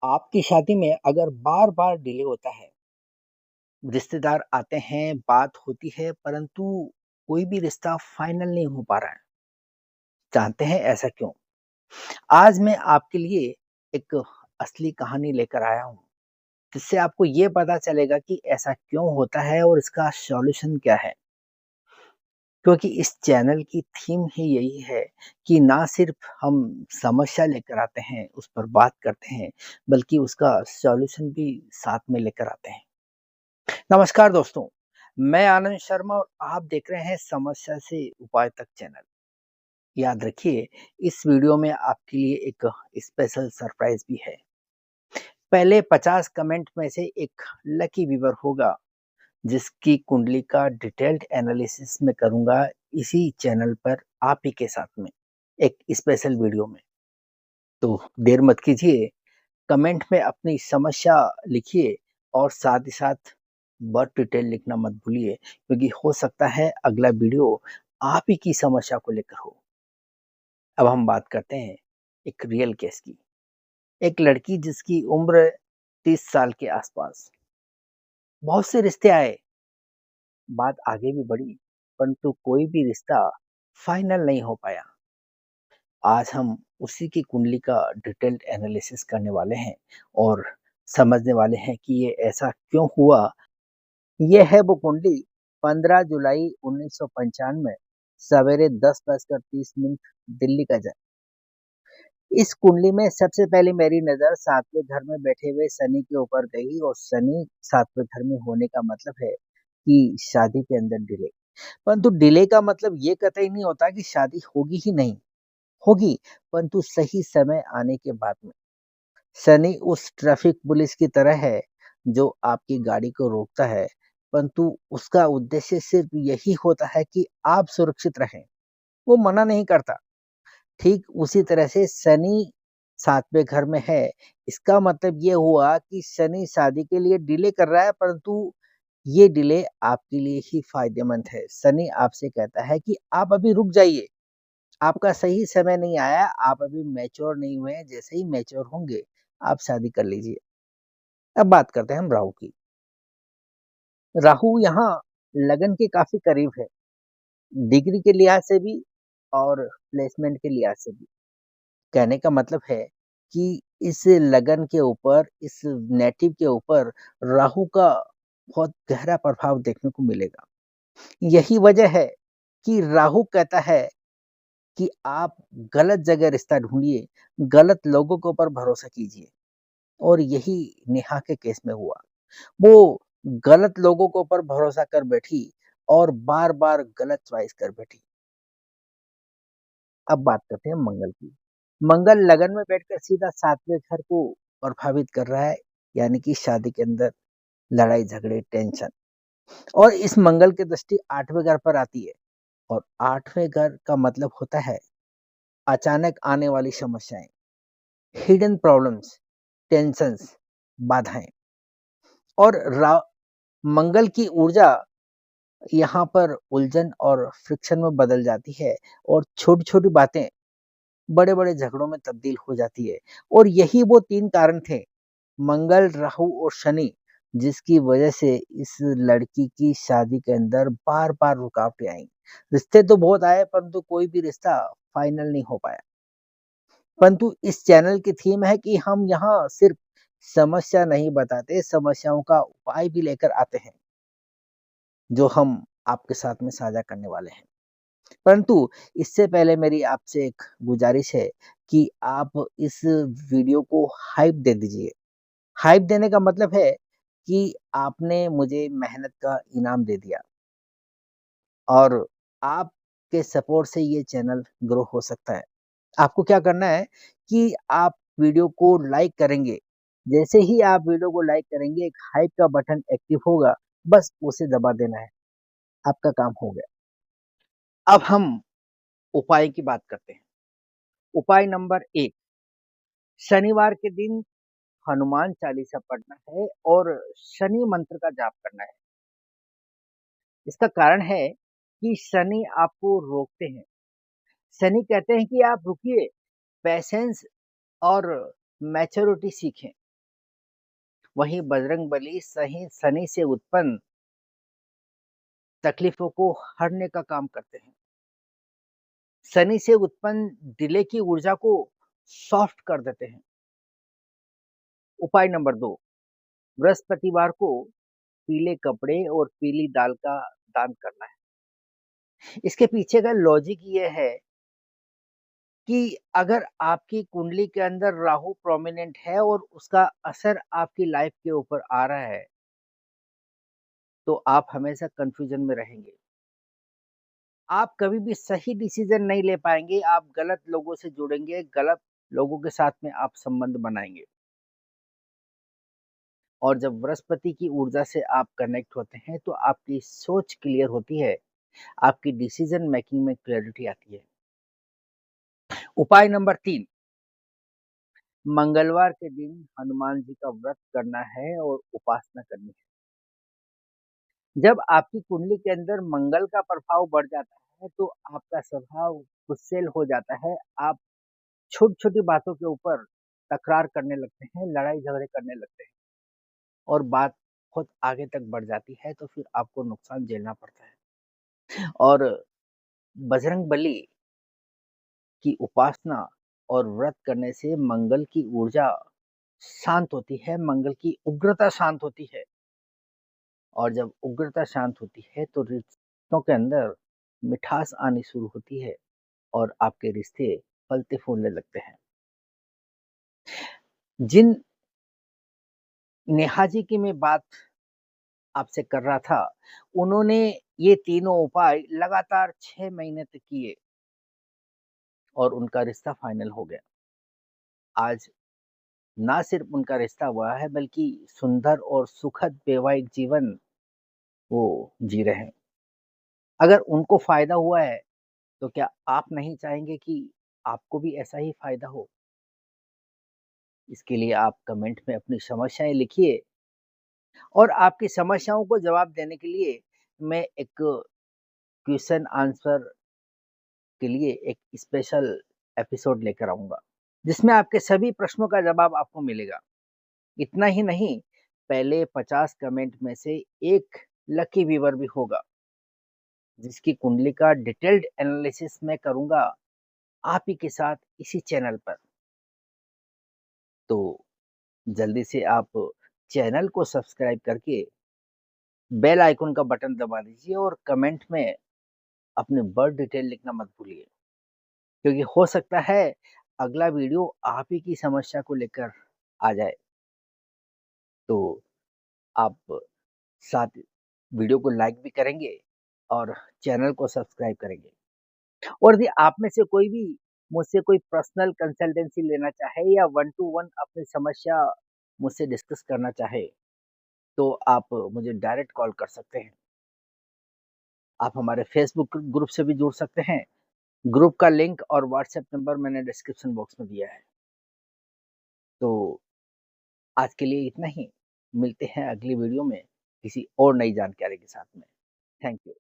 आपकी शादी में अगर बार-बार डिले होता है, रिश्तेदार आते हैं, बात होती है, परंतु कोई भी रिश्ता फाइनल नहीं हो पा रहा है। जानते हैं ऐसा क्यों? आज मैं आपके लिए एक असली कहानी लेकर आया हूँ, जिससे आपको ये पता चलेगा कि ऐसा क्यों होता है और इसका सॉल्यूशन क्या है। क्योंकि इस चैनल की थीम ही यही है कि ना सिर्फ हम समस्या लेकर आते हैं, उस पर बात करते हैं, बल्कि उसका सॉल्यूशन भी साथ में लेकर आते हैं। नमस्कार दोस्तों, मैं आनंद शर्मा और आप देख रहे हैं समस्या से उपाय तक चैनल। याद रखिए, इस वीडियो में आपके लिए एक स्पेशल सरप्राइज भी है। पहले 50 कमेंट में से एक लकी व्यूअर होगा, जिसकी कुंडली का डिटेल्ड एनालिसिस मैं करूंगा इसी चैनल पर आप ही के साथ में, एक स्पेशल वीडियो में। तो देर मत कीजिए, कमेंट में अपनी समस्या लिखिए और साथ ही साथ बर्थ डिटेल लिखना मत भूलिए, क्योंकि हो सकता है अगला वीडियो आप ही की समस्या को लेकर हो। अब हम बात करते हैं एक रियल केस की। एक लड़की जिसकी उम्र 30 साल के आसपास। बहुत से रिश्ते आए, बात आगे भी बढ़ी, परंतु कोई भी रिश्ता फाइनल नहीं हो पाया। आज हम उसी की कुंडली का डिटेल्ड एनालिसिस करने वाले हैं और समझने वाले हैं कि ये ऐसा क्यों हुआ। ये है वो कुंडली 15 जुलाई 1995 सवेरे 10:30 दिल्ली का जन्म। इस कुंडली में सबसे पहले मेरी नज़र सातवें घर में बैठे हुए शनि के ऊपर गई और शनि सातवें घर में होने का मतलब है कि शादी के अंदर डिले। परंतु डिले का मतलब ये कतई नहीं होता कि शादी होगी ही नहीं, होगी, परंतु सही समय आने के बाद में। शनि उस ट्रैफिक पुलिस की तरह है जो आपकी गाड़ी को रोकता है, परंतु उसका उद्देश्य सिर्फ यही होता है कि आप सुरक्षित रहें। वो मना नहीं करता। ठीक उसी तरह से शनि सातवें घर में है, इसका मतलब ये हुआ कि शनि शादी के लिए डिले कर रहा है, परंतु ये डिले आपके लिए ही फायदेमंद है। शनि आपसे कहता है कि आप अभी रुक जाइए, आपका सही समय नहीं आया, आप अभी मैच्योर नहीं हुए हैं, जैसे ही मैच्योर होंगे, आप शादी कर लीजिए। अब बात करते हैं हम राहु की। राहु यहाँ लगन के काफ़ी करीब है, डिग्री के लिहाज से भी और प्लेसमेंट के लिहाज से भी। कहने का मतलब है कि इस लगन के ऊपर, इस नेटिव के ऊपर राहु का बहुत गहरा प्रभाव देखने को मिलेगा। यही वजह है कि राहु कहता है कि आप गलत जगह रिश्ता ढूँढिए, गलत लोगों के ऊपर भरोसा कीजिए और यही नेहा के केस में हुआ। वो गलत लोगों के ऊपर भरोसा कर बैठी और बार-बार गलत चॉइस कर बैठी। अब बात करते हैं मंगल की। मंगल लगन में बैठकर सीधा 7वें घर को प्रभावित कर रहा है, यानी कि शादी के अंदर लड़ाई झगड़े, टेंशन। और इस मंगल की दृष्टि 8वें घर पर आती है और 8वें घर का मतलब होता है अचानक आने वाली समस्याएं, हिडन प्रॉब्लम्स, टेंशन्स, बाधाएं। और मंगल की ऊर्जा यहाँ पर उलझन और फ्रिक्शन में बदल जाती है और छोटी-छोटी बातें बड़े-बड़े झगड़ों में तब्दील हो जाती है। और यही वो 3 कारण थे, मंगल, राहु और शनि, जिसकी वजह से इस लड़की की शादी के अंदर बार-बार रुकावटें आईं। रिश्ते तो बहुत आए, परंतु कोई भी रिश्ता फाइनल नहीं हो पाया। परंतु इस चैनल की थीम है कि हम यहाँ सिर्फ समस्या नहीं बताते, समस्याओं का उपाय भी लेकर आते हैं, जो हम आपके साथ में साझा करने वाले हैं। परंतु इससे पहले मेरी आपसे एक गुजारिश है कि आप इस वीडियो को हाइप दे दीजिए। हाइप देने का मतलब है कि आपने मुझे मेहनत का इनाम दे दिया और आपके सपोर्ट से ये चैनल ग्रो हो सकता है। आपको क्या करना है कि आप वीडियो को लाइक करेंगे। जैसे ही आप वीडियो को लाइक करेंगे, एक हाइप का बटन एक्टिव होगा, बस उसे दबा देना है, आपका काम हो गया। अब हम उपाय की बात करते हैं। उपाय नंबर 1, शनिवार के दिन हनुमान चालीसा पढ़ना है और शनि मंत्र का जाप करना है। इसका कारण है कि शनि आपको रोकते हैं। शनि कहते हैं कि आप रुकिए, पेशेंस और मैच्योरिटी सीखें। वहीं बजरंगबली सही शनि से उत्पन्न तकलीफों को हरने का काम करते हैं। शनि से उत्पन्न डिले की ऊर्जा को सॉफ्ट कर देते हैं। उपाय नंबर 2, बृहस्पतिवार को पीले कपड़े और पीली दाल का दान करना है। इसके पीछे का लॉजिक ये है कि अगर आपकी कुंडली के अंदर राहु प्रोमिनेंट है और उसका असर आपकी लाइफ के ऊपर आ रहा है, तो आप हमेशा कन्फ्यूजन में रहेंगे। आप कभी भी सही डिसीजन नहीं ले पाएँगे, आप गलत लोगों से जुड़ेंगे, गलत लोगों के साथ में आप संबंध बनाएँगे। और जब बृहस्पति की ऊर्जा से आप कनेक्ट होते हैं, तो आपकी सोच क्लियर होती है, आपकी डिसीजन मेकिंग में क्लैरिटी आती है। उपाय नंबर 3, मंगलवार के दिन हनुमान जी का व्रत करना है और उपासना करनी है। जब आपकी कुंडली के अंदर मंगल का प्रभाव बढ़ जाता है, तो आपका स्वभाव गुस्सैल हो जाता है। आप छोटी-छोटी बातों के ऊपर तकरार करने लगते हैं, लड़ाई-झगड़े करने लगते हैं और बात बहुत आगे तक बढ़ जाती है, तो फिर आपको नुकसान झेलना पड़ता है। और बजरंगबली की उपासना और व्रत करने से मंगल की ऊर्जा शांत होती है, मंगल की उग्रता शांत होती है और जब उग्रता शांत होती है, तो रिश्तों के अंदर मिठास आनी शुरू होती है और आपके रिश्ते फलते-फूलने लगते हैं। जिन नेहा जी की मैं बात आपसे कर रहा था, उन्होंने ये तीनों उपाय लगातार 6 महीने तक किए और उनका रिश्ता फाइनल हो गया। आज ना सिर्फ उनका रिश्ता हुआ है बल्कि सुंदर और सुखद वैवाहिक जीवन वो जी रहे हैं। अगर उनको फ़ायदा हुआ है, तो क्या आप नहीं चाहेंगे कि आपको भी ऐसा ही फ़ायदा हो? इसके लिए आप कमेंट में अपनी समस्याएँ लिखिए और आपकी समस्याओं को जवाब देने के लिए मैं एक क्वेश्चन आंसर के लिए एक स्पेशल एपिसोड लेकर आऊँगा, जिसमें आपके सभी प्रश्नों का जवाब आपको मिलेगा। इतना ही नहीं, पहले 50 कमेंट में से एक लकी व्यूअर भी होगा, जिसकी कुंडली का डिटेल्ड एनालिसिस मैं करूँगा आप ही के साथ इसी चैनल पर। तो जल्दी से आप चैनल को सब्सक्राइब करके बेल आइकन का बटन दबा दीजिए और कमेंट में अपनी बर्थ डिटेल लिखना मत भूलिए, क्योंकि हो सकता है अगला वीडियो आप ही की समस्या को लेकर आ जाए। तो आप साथ वीडियो को लाइक भी करेंगे और चैनल को सब्सक्राइब करेंगे। और यदि आप में से कोई भी मुझसे कोई पर्सनल कंसल्टेंसी लेना चाहे या वन टू वन अपनी समस्या मुझसे डिस्कस करना चाहे, तो आप मुझे डायरेक्ट कॉल कर सकते हैं। आप हमारे फेसबुक ग्रुप से भी जुड़ सकते हैं। ग्रुप का लिंक और व्हाट्सएप नंबर मैंने डिस्क्रिप्शन बॉक्स में दिया है। तो आज के लिए इतना ही। मिलते हैं अगली वीडियो में किसी और नई जानकारी के साथ में। Thank you.